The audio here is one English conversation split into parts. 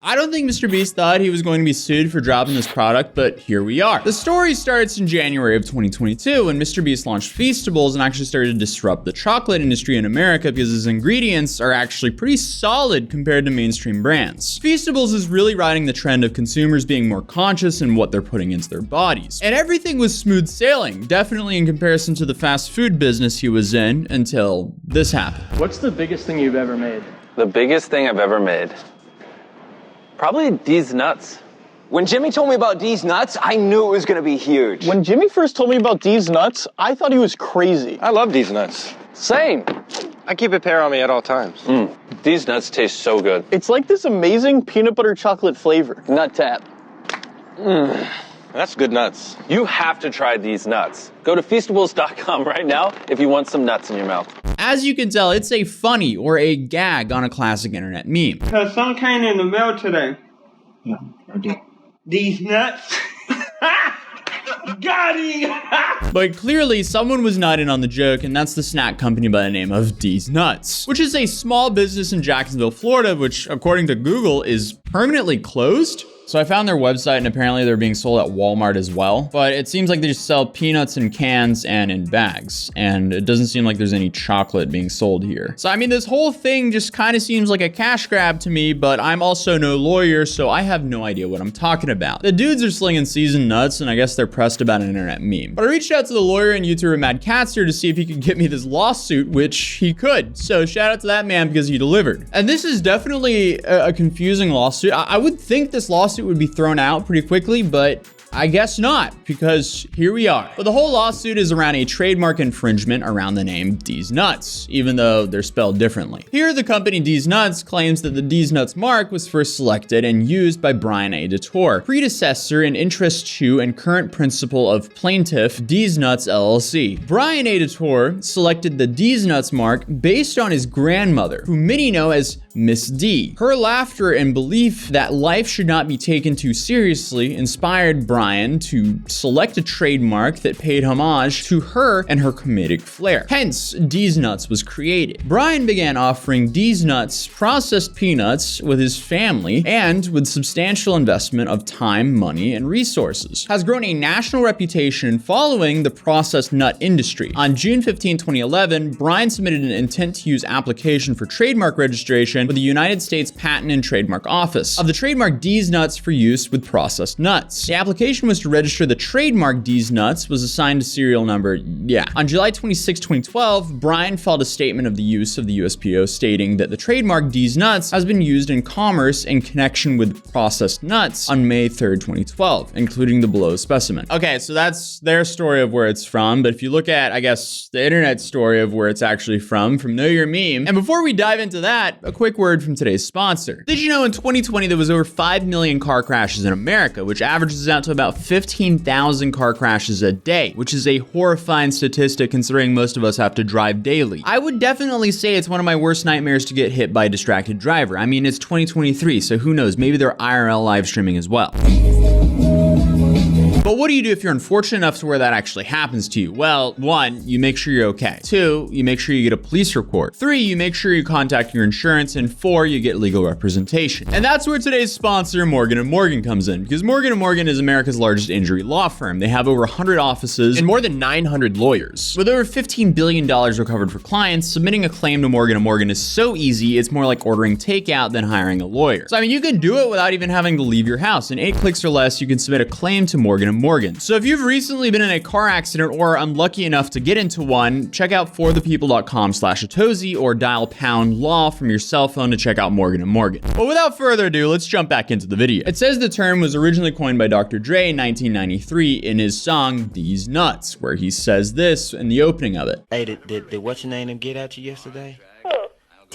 I don't think MrBeast thought he was going to be sued for dropping this product, but here we are. The story starts in January of 2022 when MrBeast launched Feastables and actually started to disrupt the chocolate industry in America because his ingredients are actually pretty solid compared to mainstream brands. Feastables is really riding the trend of consumers being more conscious in what they're putting into their bodies. And everything was smooth sailing, definitely in comparison to the fast food business he was in until this happened. What's the biggest thing you've ever made? The biggest thing I've ever made? Probably these nuts. When Jimmy told me about these nuts, I knew it was gonna be huge. When Jimmy first told me about these nuts, I thought he was crazy. I love these nuts. Same. I keep a pair on me at all times. These nuts taste so good. It's like this amazing peanut butter chocolate flavor. Nut tap. That's good nuts. You have to try these nuts. Go to Feastables.com right now if you want some nuts in your mouth. As you can tell, it's a funny or a gag on a classic internet meme. Cause some came in the mail today. Yeah, I did. These nuts. Got him! But clearly, someone was not in on the joke, and that's the snack company by the name of D's Nuts, which is a small business in Jacksonville, Florida, which, according to Google, is permanently closed. So I found their website, and apparently they're being sold at Walmart as well. But it seems like they just sell peanuts in cans and in bags. And it doesn't seem like there's any chocolate being sold here. So I mean, this whole thing just kind of seems like a cash grab to me, but I'm also no lawyer, so I have no idea what I'm talking about. The dudes are slinging seasoned nuts, and I guess they're pressed about an internet meme. But I reached out to the lawyer and YouTuber Mad Catster to see if he could get me this lawsuit, which he could. So shout out to that man because he delivered. And this is definitely a confusing lawsuit. I would think this lawsuit would be thrown out pretty quickly, but I guess not, because here we are. But the whole lawsuit is around a trademark infringement around the name D's Nuts, even though they're spelled differently. Here, the company D's Nuts claims that the D's Nuts mark was first selected and used by Brian A. DeTore, predecessor in interest to and current principal of plaintiff D's Nuts LLC. Brian A. DeTore selected the D's Nuts mark based on his grandmother, who many know as Miss D. Her laughter and belief that life should not be taken too seriously inspired Brian to select a trademark that paid homage to her and her comedic flair. Hence, D's Nuts was created. Brian began offering D's Nuts processed peanuts with his family and with substantial investment of time, money, and resources. Has grown a national reputation following the processed nut industry. On June 15, 2011, Brian submitted an intent to use application for trademark registration with the United States Patent and Trademark Office of the trademark D's Nuts for use with processed nuts. The application was to register the trademark D's Nuts, was assigned a serial number, On July 26, 2012, Brian filed a statement of the use of the USPTO stating that the trademark D's Nuts has been used in commerce in connection with processed nuts on May 3rd, 2012, including the below specimen. Okay, so that's their story of where it's from, but if you look at, I guess, the internet story of where it's actually from Know Your Meme. And before we dive into that, a quick word from today's sponsor. Did you know in 2020 there was over 5 million car crashes in America, which averages out to about 15,000 car crashes a day, which is a horrifying statistic considering most of us have to drive daily. I would definitely say it's one of my worst nightmares to get hit by a distracted driver. I mean, it's 2023, so who knows, maybe they're IRL live streaming as well. But what do you do if you're unfortunate enough to where that actually happens to you? Well, 1, you make sure you're okay. 2, you make sure you get a police report. 3, you make sure you contact your insurance. And 4, you get legal representation. And that's where today's sponsor, Morgan & Morgan, comes in, because Morgan & Morgan is America's largest injury law firm. They have over 100 offices and more than 900 lawyers. With over $15 billion recovered for clients, submitting a claim to Morgan & Morgan is so easy, it's more like ordering takeout than hiring a lawyer. So I mean, you can do it without even having to leave your house. In 8 clicks or less, you can submit a claim to Morgan & Morgan. So if you've recently been in a car accident or unlucky enough to get into one, check out forthepeople.com/Atozy or dial #law from your cell phone to check out Morgan & Morgan. But without further ado, let's jump back into the video. It says the term was originally coined by Dr. Dre in 1993 in his song D's Nuts, where he says this in the opening of it. Hey, did what's your name get at you yesterday?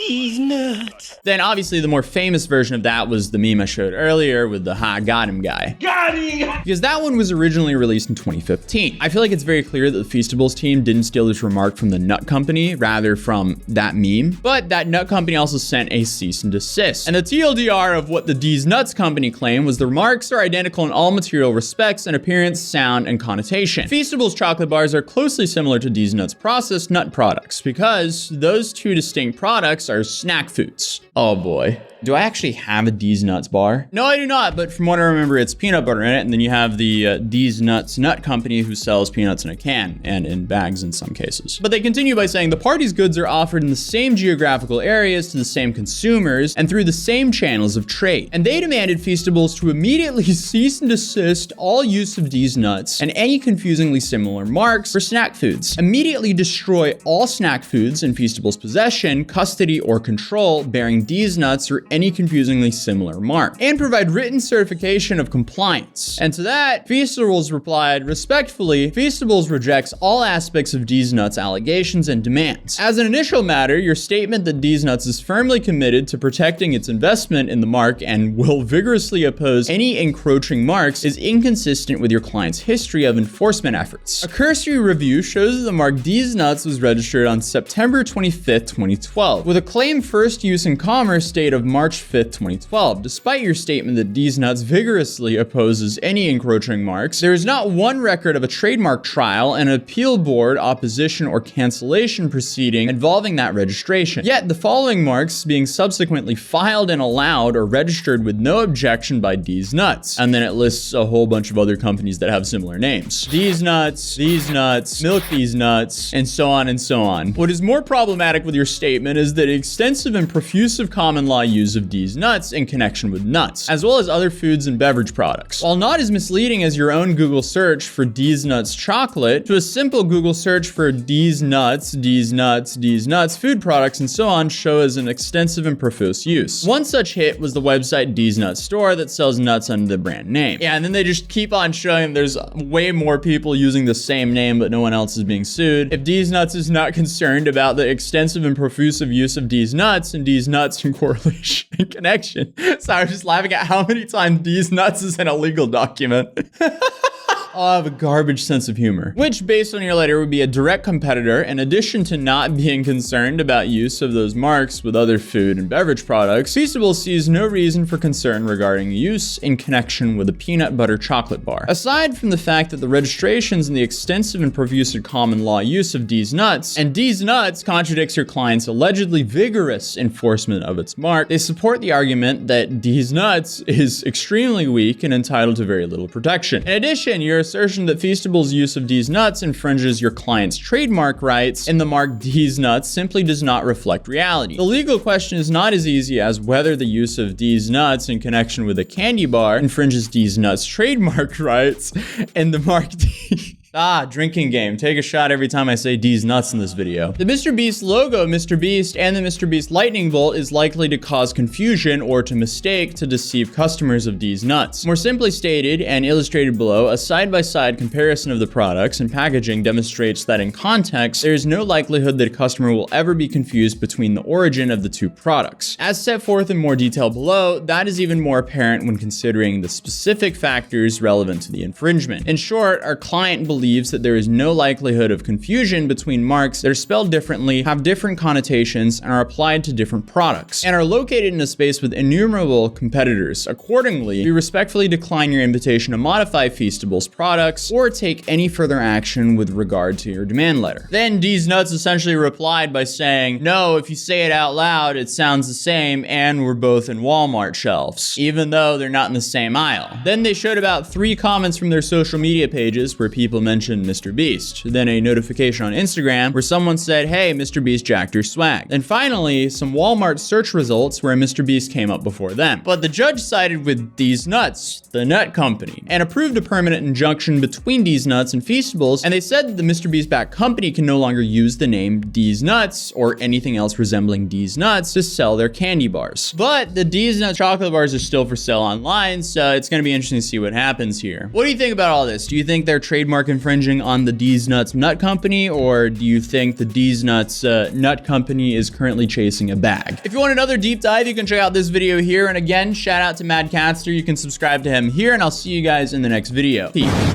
These nuts. Then obviously the more famous version of that was the meme I showed earlier with the "Ha, got him" guy. Got him! Because that one was originally released in 2015. I feel like it's very clear that the Feastables team didn't steal this remark from the nut company, rather from that meme. But that nut company also sent a cease and desist. And the TLDR of what the D's Nuts company claimed was the remarks are identical in all material respects in appearance, sound, and connotation. Feastables chocolate bars are closely similar to D's Nuts processed nut products because those two distinct products products are snack foods. Oh boy. Do I actually have a D's Nuts bar? No, I do not, but from what I remember, it's peanut butter in it, and then you have the D's Nuts Nut Company who sells peanuts in a can, and in bags in some cases. But they continue by saying the party's goods are offered in the same geographical areas to the same consumers and through the same channels of trade. And they demanded Feastables to immediately cease and desist all use of D's Nuts and any confusingly similar marks for snack foods. Immediately destroy all snack foods in Feastables' possession, custody, or control bearing D's Nuts or any confusingly similar mark, and provide written certification of compliance. And to that, Feastables replied, respectfully, Feastables rejects all aspects of D's Nuts allegations and demands. As an initial matter, your statement that D's Nuts is firmly committed to protecting its investment in the mark and will vigorously oppose any encroaching marks is inconsistent with your client's history of enforcement efforts. A cursory review shows that the mark D's Nuts was registered on September 25th, 2012, with a claim first use in commerce date of March 5th, 2012. Despite your statement that D's Nuts vigorously opposes any encroaching marks, there is not one record of a trademark trial, an appeal board, opposition, or cancellation proceeding involving that registration. Yet the following marks being subsequently filed and allowed or registered with no objection by D's Nuts. And then it lists a whole bunch of other companies that have similar names. D's Nuts, Milk These Nuts, and so on and so on. What is more problematic with your statement is that extensive and profusive common law use of D's Nuts in connection with nuts, as well as other foods and beverage products. While not as misleading as your own Google search for D's Nuts chocolate, to a simple Google search for D's Nuts food products and so on show as an extensive and profuse use. One such hit was the website D's Nuts Store that sells nuts under the brand name. Yeah, and then they just keep on showing there's way more people using the same name, but no one else is being sued. If D's Nuts is not concerned about the extensive and profusive use of D's Nuts and D's Nuts in correlation and connection. So I was just laughing at how many times D's Nuts is an illegal document. I have a garbage sense of humor, which based on your letter would be a direct competitor. In addition to not being concerned about use of those marks with other food and beverage products, Feastables sees no reason for concern regarding use in connection with a peanut butter chocolate bar. Aside from the fact that the registrations and the extensive and profuse common law use of D's Nuts, and D's Nuts contradicts your client's allegedly vigorous enforcement of its mark, they support the argument that D's Nuts is extremely weak and entitled to very little protection. In addition, your assertion that Feastables' use of D's Nuts infringes your client's trademark rights in the mark D's Nuts simply does not reflect reality. The legal question is not as easy as whether the use of D's Nuts in connection with a candy bar infringes D's Nuts trademark rights and the mark D. Drinking game. Take a shot every time I say D's Nuts in this video. The MrBeast logo, MrBeast, and the MrBeast lightning bolt is likely to cause confusion or to mistake to deceive customers of D's Nuts. More simply stated and illustrated below, a side-by-side comparison of the products and packaging demonstrates that in context, there is no likelihood that a customer will ever be confused between the origin of the two products. As set forth in more detail below, that is even more apparent when considering the specific factors relevant to the infringement. In short, our client believes that there is no likelihood of confusion between marks that are spelled differently, have different connotations, and are applied to different products, and are located in a space with innumerable competitors. Accordingly, we respectfully decline your invitation to modify Feastables products or take any further action with regard to your demand letter. Then D's Nuts essentially replied by saying, no, if you say it out loud, it sounds the same, and we're both in Walmart shelves, even though they're not in the same aisle. Then they showed about 3 comments from their social media pages where people mentioned MrBeast. Then a notification on Instagram where someone said, hey, MrBeast jacked your swag. And finally, some Walmart search results where MrBeast came up before them. But the judge sided with D's Nuts, the nut company, and approved a permanent injunction between D's Nuts and Feastables, and they said that the MrBeast-backed company can no longer use the name D's Nuts or anything else resembling D's Nuts to sell their candy bars. But the D's Nuts chocolate bars are still for sale online, so it's going to be interesting to see what happens here. What do you think about all this? Do you think they're trademark infringing on the D's Nuts Nut Company, or do you think the D's Nuts Nut Company is currently chasing a bag? If you want another deep dive, you can check out this video here. And again, shout out to Mad Catster. You can subscribe to him here, and I'll see you guys in the next video. Peace.